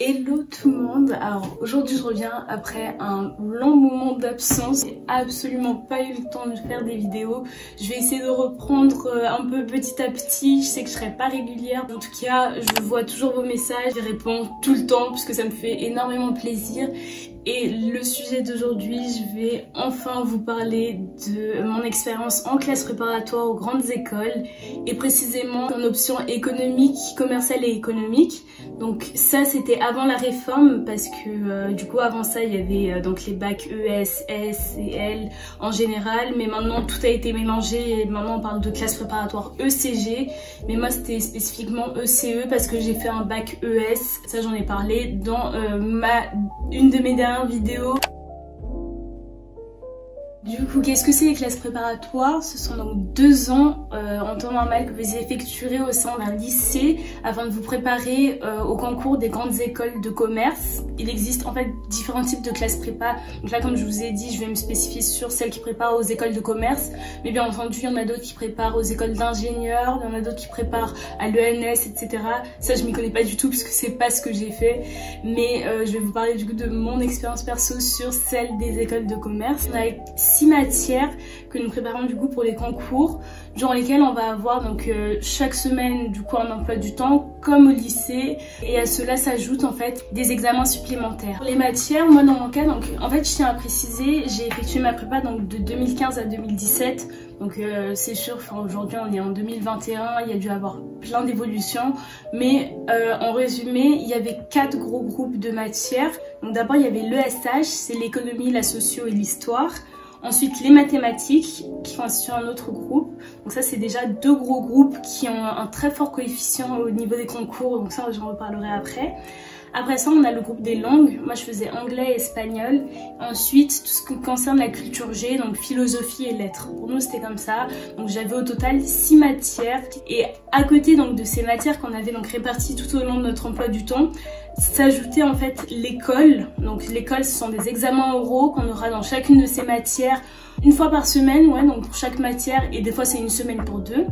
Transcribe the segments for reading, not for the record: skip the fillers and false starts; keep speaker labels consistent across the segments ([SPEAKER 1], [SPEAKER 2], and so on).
[SPEAKER 1] Hello tout le monde. Alors aujourd'hui je reviens après un long moment d'absence. J'ai absolument pas eu le temps de faire des vidéos. Je vais essayer de reprendre un peu petit à petit. Je sais que je serai pas régulière. En tout cas je vois toujours vos messages. Je réponds tout le temps puisque ça me fait énormément plaisir. Et le sujet d'aujourd'hui, je vais enfin vous parler de mon expérience en classe préparatoire aux grandes écoles et précisément en option économique, commerciale et économique. Donc ça c'était avant la réforme parce que du coup avant ça il y avait donc les bacs ES, S et L en général, mais maintenant tout a été mélangé et maintenant on parle de classe préparatoire ECG, mais moi c'était spécifiquement ECE parce que j'ai fait un bac ES, ça j'en ai parlé dans une de mes dernières vidéo. Du coup, qu'est-ce que c'est les classes préparatoires? Ce sont donc 2 ans en temps normal que vous effectuerez au sein d'un lycée afin de vous préparer au concours des grandes écoles de commerce. Il existe en fait différents types de classes prépa. Donc là, comme je vous ai dit, je vais me spécifier sur celles qui préparent aux écoles de commerce. Mais bien entendu, il y en a d'autres qui préparent aux écoles d'ingénieurs, il y en a d'autres qui préparent à l'ENS, etc. Ça, je m'y connais pas du tout puisque c'est pas ce que j'ai fait. Mais je vais vous parler du coup de mon expérience perso sur celle des écoles de commerce. On a 6 matières que nous préparons du coup pour les concours, durant lesquelles on va avoir donc chaque semaine du coup un emploi du temps comme au lycée, et à cela s'ajoutent en fait des examens supplémentaires. Les matières, moi dans mon cas, donc en fait je tiens à préciser, j'ai effectué ma prépa donc de 2015 à 2017, donc c'est sûr, aujourd'hui on est en 2021, il y a dû avoir plein d'évolutions, mais en résumé il y avait 4 gros groupes de matières. Donc d'abord il y avait l'ESH, c'est l'économie, la socio et l'histoire. Ensuite, les mathématiques qui constituent un autre groupe. Donc ça, c'est déjà 2 gros groupes qui ont un très fort coefficient au niveau des concours. Donc ça, j'en reparlerai après. Après ça, on a le groupe des langues. Moi, je faisais anglais et espagnol. Ensuite, tout ce qui concerne la culture G, donc philosophie et lettres. Pour nous, c'était comme ça. Donc j'avais au total 6 matières. Et à côté donc de ces matières qu'on avait donc réparties tout au long de notre emploi du temps, s'ajoutait en fait l'école. Donc l'école, ce sont des examens oraux qu'on aura dans chacune de ces matières une fois par semaine, ouais, donc pour chaque matière, et des fois c'est une semaine pour 2.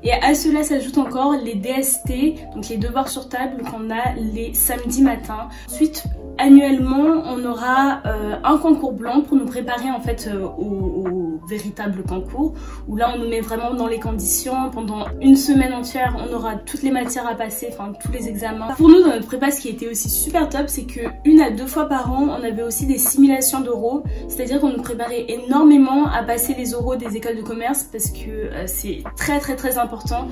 [SPEAKER 1] Et à cela s'ajoutent encore les DST, donc les devoirs sur table qu'on a les samedis matins. Ensuite, annuellement, on aura un concours blanc pour nous préparer en fait au véritable concours, où là on nous met vraiment dans les conditions. Pendant une semaine entière, on aura toutes les matières à passer, enfin tous les examens. Pour nous, dans notre prépa, ce qui était aussi super top, c'est que 1 à 2 fois par an, on avait aussi des simulations d'oraux, c'est-à-dire qu'on nous préparait énormément à passer les oraux des écoles de commerce parce que c'est très important.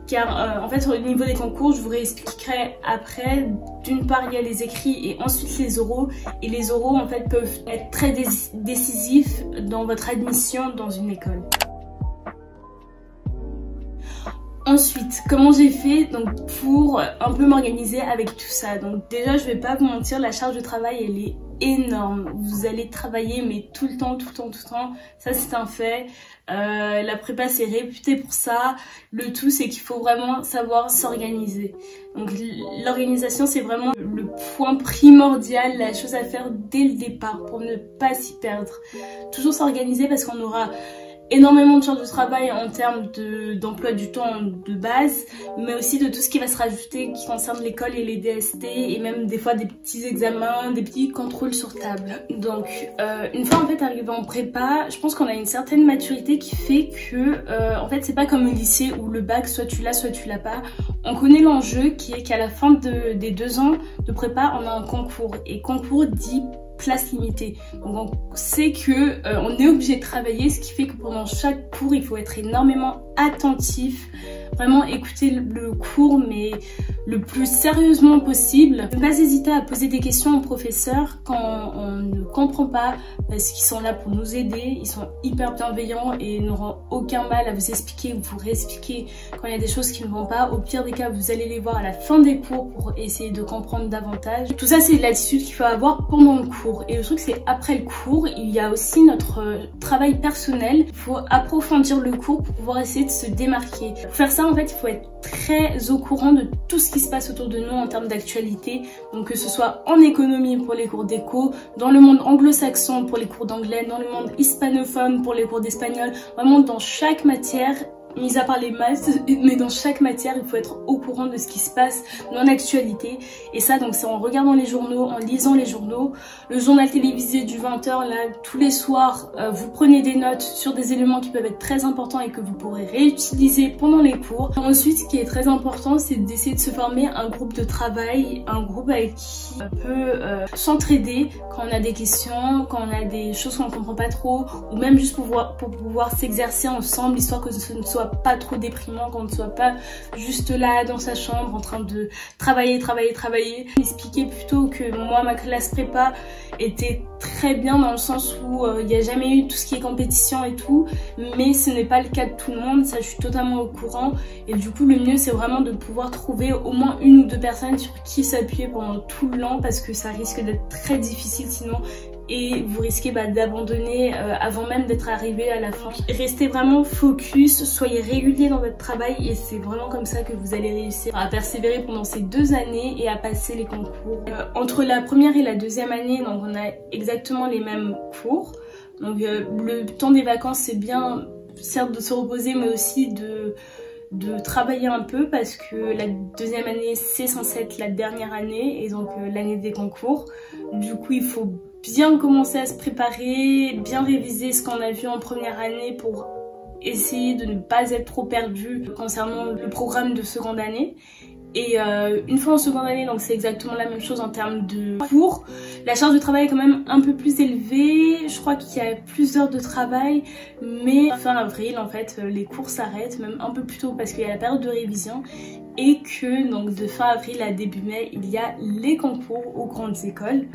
[SPEAKER 1] Car en fait au niveau des concours, je vous réexpliquerai après. D'une part il y a les écrits et ensuite les oraux, et les oraux en fait peuvent être très décisifs dans votre admission dans une école. Ensuite, comment j'ai fait donc pour un peu m'organiser avec tout ça? Donc déjà, je vais pas vous mentir, la charge de travail elle est énorme. Vous allez travailler mais tout le temps, ça c'est un fait. La prépa c'est réputé pour ça. Le tout c'est qu'il faut vraiment savoir s'organiser. Donc l'organisation c'est vraiment le point primordial, la chose à faire dès le départ pour ne pas s'y perdre. Toujours s'organiser parce qu'on aura énormément de charges de travail en termes d'emploi du temps de base, mais aussi de tout ce qui va se rajouter qui concerne l'école et les DST, et même des fois des petits examens, des petits contrôles sur table. Donc une fois en fait arrivé en prépa, je pense qu'on a une certaine maturité qui fait que en fait c'est pas comme au lycée où le bac soit tu l'as soit tu l'as pas. On connaît l'enjeu qui est qu'à la fin des 2 ans de prépa, on a un concours, et concours dit place limitée. Donc on sait que on est obligé de travailler, ce qui fait que pendant chaque cours il faut être énormément attentif, vraiment écouter le cours mais le plus sérieusement possible. Ne pas hésiter à poser des questions aux professeurs quand on ne comprend pas, parce qu'ils sont là pour nous aider, ils sont hyper bienveillants et n'auront aucun mal à vous expliquer ou vous réexpliquer quand il y a des choses qui ne vont pas. Au pire des cas, vous allez les voir à la fin des cours pour essayer de comprendre davantage. Tout ça c'est l'attitude qu'il faut avoir pendant le cours. Et le truc c'est après le cours, il y a aussi notre travail personnel. Il faut approfondir le cours pour pouvoir essayer de se démarquer. Pour faire ça en fait, il faut être très au courant de tout ce qui se passe autour de nous en termes d'actualité. Donc que ce soit en économie pour les cours d'éco, dans le monde anglo-saxon pour les cours d'anglais, dans le monde hispanophone pour les cours d'espagnol, vraiment dans chaque matière. mis à part les maths, mais dans chaque matière, il faut être au courant de ce qui se passe dans l'actualité. Et ça, donc c'est en regardant les journaux, en lisant les journaux. Le journal télévisé du 20h, là, tous les soirs, vous prenez des notes sur des éléments qui peuvent être très importants et que vous pourrez réutiliser pendant les cours. Ensuite, ce qui est très important, c'est d'essayer de se former un groupe de travail, un groupe avec qui on peut s'entraider quand on a des questions, quand on a des choses qu'on ne comprend pas trop, ou même juste pour pouvoir s'exercer ensemble, histoire que ce ne soit pas trop déprimant, qu'on ne soit pas juste là dans sa chambre en train de travailler. Expliquer plutôt que moi, ma classe prépa était très bien dans le sens où il n'y a jamais eu tout ce qui est compétition et tout, mais ce n'est pas le cas de tout le monde, ça je suis totalement au courant. Et du coup le mieux c'est vraiment de pouvoir trouver au moins une ou deux personnes sur qui s'appuyer pendant tout l'an, parce que ça risque d'être très difficile sinon, et vous risquez d'abandonner avant même d'être arrivé à la fin. Restez vraiment focus, soyez régulier dans votre travail et c'est vraiment comme ça que vous allez réussir à persévérer pendant ces 2 années et à passer les concours. Entre la première et la deuxième année, donc on a exactement les mêmes cours. Donc le temps des vacances c'est bien, certes de se reposer, mais aussi de travailler un peu, parce que la deuxième année c'est censé être la dernière année et donc l'année des concours. Du coup il faut bien commencer à se préparer, bien réviser ce qu'on a vu en première année pour essayer de ne pas être trop perdu concernant le programme de seconde année. Et une fois en seconde année, donc c'est exactement la même chose en termes de cours. La charge de travail est quand même un peu plus élevée, je crois qu'il y a plus d'heures de travail, mais fin avril en fait les cours s'arrêtent, même un peu plus tôt parce qu'il y a la période de révision, et que donc de fin avril à début mai il y a les concours aux grandes écoles.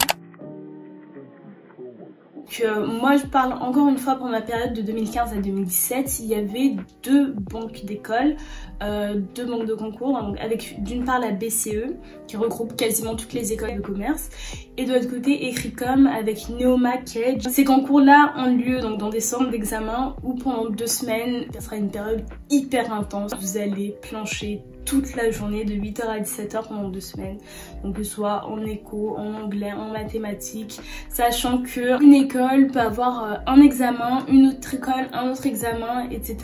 [SPEAKER 1] Moi je parle encore une fois pour ma période de 2015 à 2017, il y avait 2 banques d'écoles, 2 banques de concours, donc avec d'une part la BCE qui regroupe quasiment toutes les écoles de commerce, et de l'autre côté Ecricom avec Neoma, Cage. Ces concours là ont lieu donc dans des centres d'examen où pendant 2 semaines, ça sera une période hyper intense, vous allez plancher toute la journée de 8h à 17h pendant 2 semaines, donc que ce soit en éco, en anglais, en mathématiques, sachant que une école peut avoir un examen, une autre école un autre examen, etc.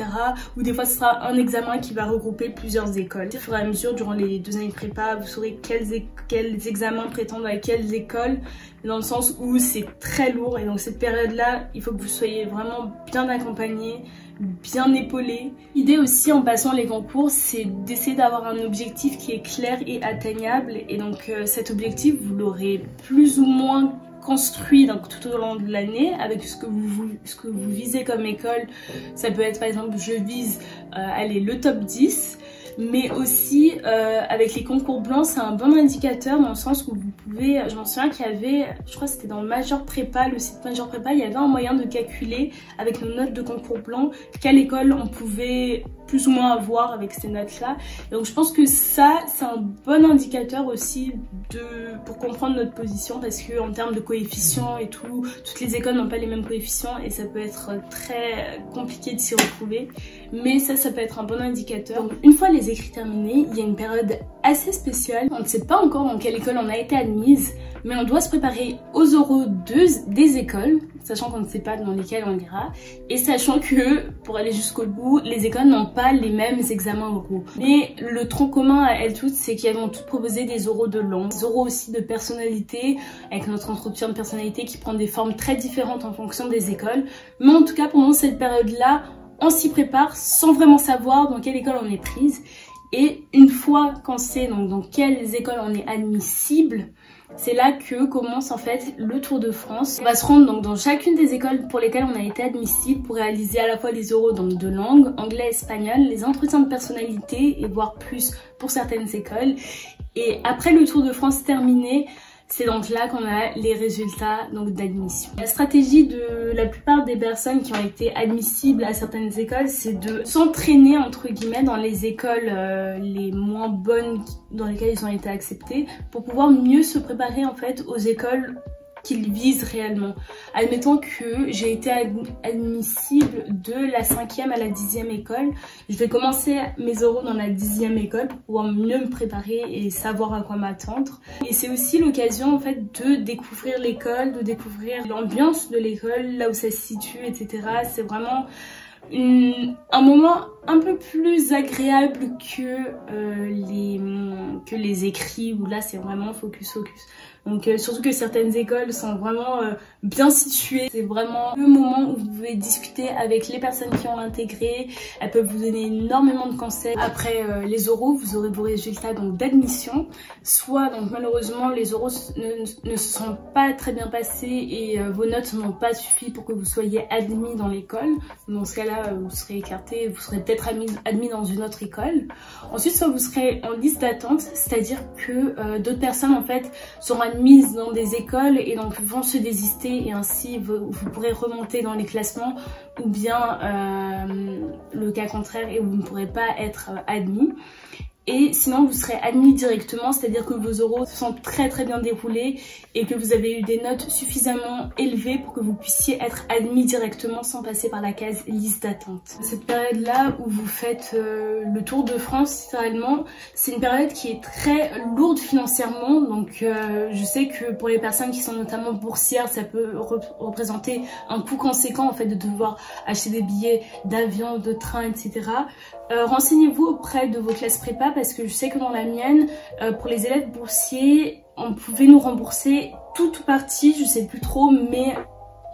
[SPEAKER 1] Ou des fois ce sera un examen qui va regrouper plusieurs écoles. Au fur et à mesure, durant les 2 années de prépa, vous saurez quels examens prétendent à quelles écoles, dans le sens où c'est très lourd, et donc cette période là il faut que vous soyez vraiment bien accompagné, bien épaulé. L'idée aussi en passant les concours, c'est d'essayer d'avoir un objectif qui est clair et atteignable, et donc cet objectif vous l'aurez plus ou moins construit donc tout au long de l'année avec ce que vous visez comme école. Ça peut être par exemple je vise allez, le top 10, mais aussi avec les concours blancs c'est un bon indicateur dans le sens où vous pouvez, je m'en souviens qu'il y avait, je crois que c'était dans Major Prépa, le site Major Prépa, il y avait un moyen de calculer avec nos notes de concours blancs quelle école on pouvait plus ou moins avoir avec ces notes là. Donc je pense que ça c'est un bon indicateur aussi pour comprendre notre position, parce que en termes de coefficients et tout, toutes les écoles n'ont pas les mêmes coefficients et ça peut être très compliqué de s'y retrouver, mais ça peut être un bon indicateur. Donc une fois les écrits terminés, il y a une période assez spéciale, on ne sait pas encore dans quelle école on a été admise, mais on doit se préparer aux oraux des écoles, sachant qu'on ne sait pas dans lesquelles on ira, et sachant que pour aller jusqu'au bout, les écoles n'ont pas les mêmes examens oraux. Mais le tronc commun à elles toutes, c'est qu'elles vont toutes proposer des oraux de langue, des oraux aussi de personnalité, avec notre entretien de personnalité qui prend des formes très différentes en fonction des écoles. Mais en tout cas, pendant cette période-là, on s'y prépare sans vraiment savoir dans quelle école on est prise. Et une fois qu'on sait donc dans quelles écoles on est admissible, c'est là que commence en fait le Tour de France. On va se rendre donc dans chacune des écoles pour lesquelles on a été admissible pour réaliser à la fois les oraux donc de langue, anglais, espagnol, les entretiens de personnalité et voire plus pour certaines écoles. Et après le Tour de France terminé, c'est donc là qu'on a les résultats d'admission. La stratégie de la plupart des personnes qui ont été admissibles à certaines écoles, c'est de s'entraîner entre guillemets dans les écoles les moins bonnes dans lesquelles ils ont été acceptés, pour pouvoir mieux se préparer en fait aux écoles qu'ils visent réellement. Admettons que j'ai été admissible de la 5e à la 10e école, je vais commencer mes oraux dans la 10e école pour pouvoir mieux me préparer et savoir à quoi m'attendre. Et c'est aussi l'occasion en fait de découvrir l'école, de découvrir l'ambiance de l'école, là où ça se situe, etc. C'est vraiment un moment un peu plus agréable que les écrits où là c'est vraiment focus. Donc surtout que certaines écoles sont vraiment bien situées. C'est vraiment le moment où vous pouvez discuter avec les personnes qui ont intégré. Elles peuvent vous donner énormément de conseils. Après les oraux, vous aurez vos résultats donc d'admission. Soit donc malheureusement les oraux ne se sont pas très bien passés et vos notes n'ont pas suffi pour que vous soyez admis dans l'école. Dans ce cas-là, vous serez écarté, vous serez peut-être admis dans une autre école. Ensuite, soit vous serez en liste d'attente, c'est-à-dire que d'autres personnes en fait seront admises dans des écoles et donc vont se désister et ainsi vous pourrez remonter dans les classements, ou bien le cas contraire et vous ne pourrez pas être admis. Et sinon vous serez admis directement, c'est-à-dire que vos oraux se sont très bien déroulés et que vous avez eu des notes suffisamment élevées pour que vous puissiez être admis directement sans passer par la case liste d'attente. Cette période-là où vous faites le tour de France littéralement, c'est une période qui est très lourde financièrement, donc je sais que pour les personnes qui sont notamment boursières, ça peut représenter un coût conséquent en fait de devoir acheter des billets d'avion, de train, etc. Renseignez-vous auprès de vos classes prépa parce que je sais que dans la mienne, pour les élèves boursiers, on pouvait nous rembourser toute ou partie, je sais plus trop, mais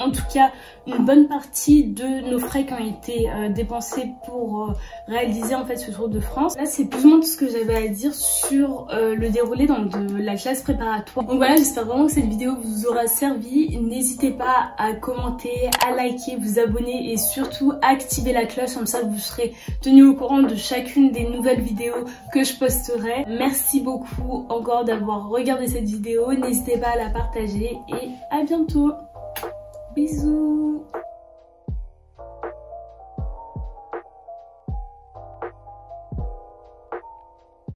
[SPEAKER 1] en tout cas une bonne partie de nos frais qui ont été dépensés pour réaliser en fait ce tour de France. Là c'est plus ou moins tout ce que j'avais à dire sur le déroulé donc, de la classe préparatoire. Donc voilà, j'espère vraiment que cette vidéo vous aura servi. N'hésitez pas à commenter, à liker, vous abonner et surtout à activer la cloche, comme ça vous serez tenu au courant de chacune des nouvelles vidéos que je posterai. Merci beaucoup encore d'avoir regardé cette vidéo, n'hésitez pas à la partager et à bientôt. Bisous.